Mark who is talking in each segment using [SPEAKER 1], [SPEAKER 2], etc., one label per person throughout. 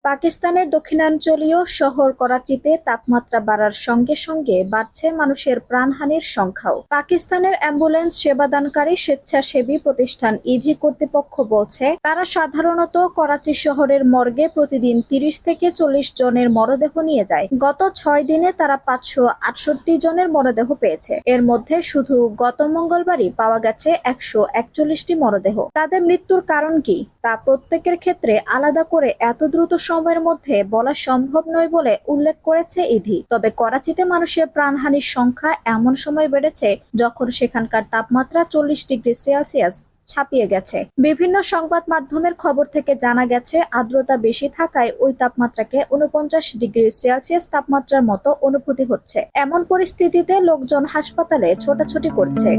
[SPEAKER 1] পাকিস্তানের দক্ষিণাঞ্চলীয় শহর করাচিতে তাপমাত্রা বাড়ার সঙ্গে সঙ্গে বাড়ছে মানুষের প্রাণহানির সংখ্যাও। পাকিস্তানের অ্যাম্বুলেন্স সেবাদানকারী স্বেচ্ছাসেবী প্রতিষ্ঠান ইভি কর্তৃপক্ষ বলছে, তারা সাধারণত করাচি শহরের মর্গে প্রতিদিন ৩০ থেকে ৪০ জনের মরদেহ নিয়ে যায়। গত ৬ দিনে তারা ৫৬৮ জনের মরদেহ পেয়েছে। এর মধ্যে শুধু গত মঙ্গলবারই পাওয়া গেছে ১৪১টি মরদেহ। তাদের মৃত্যুর কারণ কি তা প্রত্যেকের ক্ষেত্রে আলাদা করে এত দ্রুত সময়ের মধ্যে বলা সম্ভব নয় বলে উল্লেখ করেছে ইভি। তবে করাচিতে মানুষের প্রাণহানির সংখ্যা এমন সময় বেড়েছে যখন সেখানকার তাপমাত্রা ৪০ ডিগ্রি সেলসিয়াস ছাপিয়ে গেছে। বিভিন্ন সংবাদ মাধ্যমের খবর থেকে জানা গেছে, আর্দ্রতা বেশি থাকায় ওই তাপমাত্রাকে ৪৯ ডিগ্রি সেলসিয়াস তাপমাত্রার মতো অনুভূতি হচ্ছে। এমন পরিস্থিতিতে লোকজন হাসপাতালে ছোটাছুটি করছে।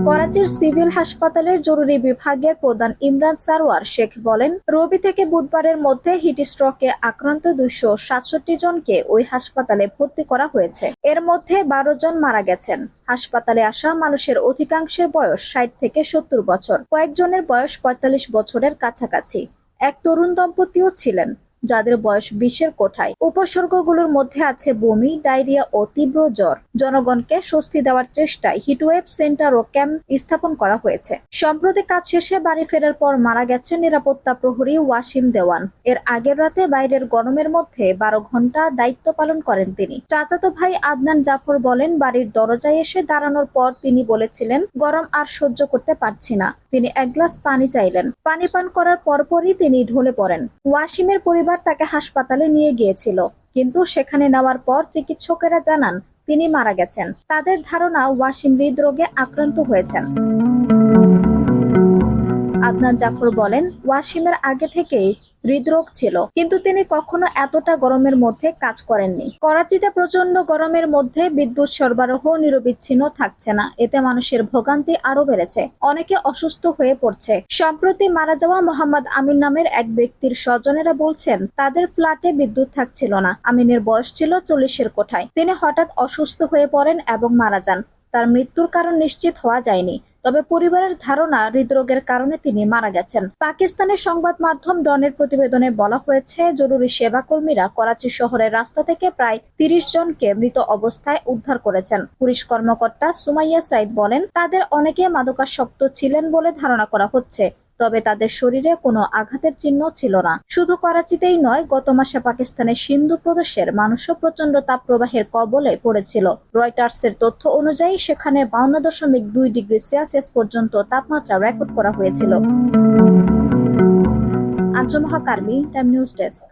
[SPEAKER 1] করাচির সিভিল হাসপাতালের জরুরি বিভাগের প্রধান ইমরান সারোয়ার শেখ বলেন, রবি থেকে বুধবারের মধ্যে হিটস্ট্রোকে আক্রান্ত ২৬৭ জনকে ওই হাসপাতালে ভর্তি করা হয়েছে। এর মধ্যে ১২ জন মারা গেছেন। হাসপাতালে আসা মানুষের অধিকাংশের বয়স ৬০ থেকে ৭০ বছর, কয়েকজনের বয়স ৪৫ বছরের কাছাকাছি। এক তরুণ দম্পতিও ছিলেন যাদের বয়স ২০-এর কোঠায়। উপসর্গগুলোর মধ্যে আছে বমি, ডায়রিয়া ও তীব্র জ্বর। জনগণকে স্বস্তি দেওয়ার চেষ্টায় হিটওয়েভ সেন্টার ও ক্যাম্প স্থাপন করা হয়েছে। সম্প্রতি কাজ শেষে বাড়ি ফেরার পর মারা গেছে নিরাপত্তা প্রহরী ওয়াসিম দেওয়ান। এর আগের রাতে বাইরের গরমের মধ্যে ১২ ঘন্টা দায়িত্ব পালন করেন তিনি। চাচাতো ভাই আদনান জাফর বলেন, বাড়ির দরজায় এসে দাঁড়ানোর পর তিনি বলেছিলেন, গরম আর সহ্য করতে পারছি না। তিনি এক গ্লাস পানি চাইলেন। পানি পান করার পরপরই তিনি ঢলে পড়েন। ওয়াসিমের পরিবার তাকে হাসপাতালে নিয়ে গিয়েছিল, কিন্তু সেখানে নেওয়ার পর চিকিৎসকেরা জানান তিনি মারা গেছেন। তাদের ধারণা ওয়াসিম হৃদরোগে আক্রান্ত হয়েছেন। আদনান জাফর বলেন, ওয়াসিমের আগে থেকেই হৃদরোগ ছিল, কিন্তু তিনি কখনো এতটা গরমের মধ্যে কাজ করেননি। করাচিতে প্রচন্ড গরমের মধ্যে বিদ্যুৎ সরবরাহ নিরবিচ্ছিন্ন থাকছে না। এতে মানুষের ভোগান্তি আরো বেড়েছে। অনেকে অসুস্থ হয়ে পড়ছে। সম্প্রতি মারা যাওয়া মোহাম্মদ আমিন নামের এক ব্যক্তির স্বজনেরা বলছেন, তাদের ফ্ল্যাটে বিদ্যুৎ থাকছিল না। আমিনের বয়স ছিল ৪০-এর কোঠায়। তিনি হঠাৎ অসুস্থ হয়ে পড়েন এবং মারা যান। তার মৃত্যুর কারণ নিশ্চিত হওয়া যায়নি, তবে পরিবারের ধারণা হৃদরোগের কারণে তিনি মারা গেছেন। পাকিস্তানের সংবাদ মাধ্যম ডনের প্রতিবেদনে বলা হয়েছে, জরুরি সেবা কর্মীরা করাচি শহরের রাস্তা থেকে প্রায় ৩০ জনকে মৃত অবস্থায় উদ্ধার করেছেন। পুলিশ কর্মকর্তা সুমাইয়া সাইদ বলেন, তাদের অনেকে মাদকাসক্ত ছিলেন বলে ধারণা করা হচ্ছে, তবে তাদের শরীরে কোনো আঘাতের চিহ্ন ছিল না। শুধু করাচিতেই নয়, গত মাসে পাকিস্তানের সিন্ধু প্রদেশের মানুষও প্রচন্ড তাপপ্রবাহের কবলে পড়েছিল। রয়টার্সের তথ্য অনুযায়ী সেখানে ৫২.২ ডিগ্রি সেলসিয়াস পর্যন্ত তাপমাত্রা রেকর্ড করা হয়েছিল। আঞ্জুম হক আরবি, টাইম নিউজ ডেস্ক।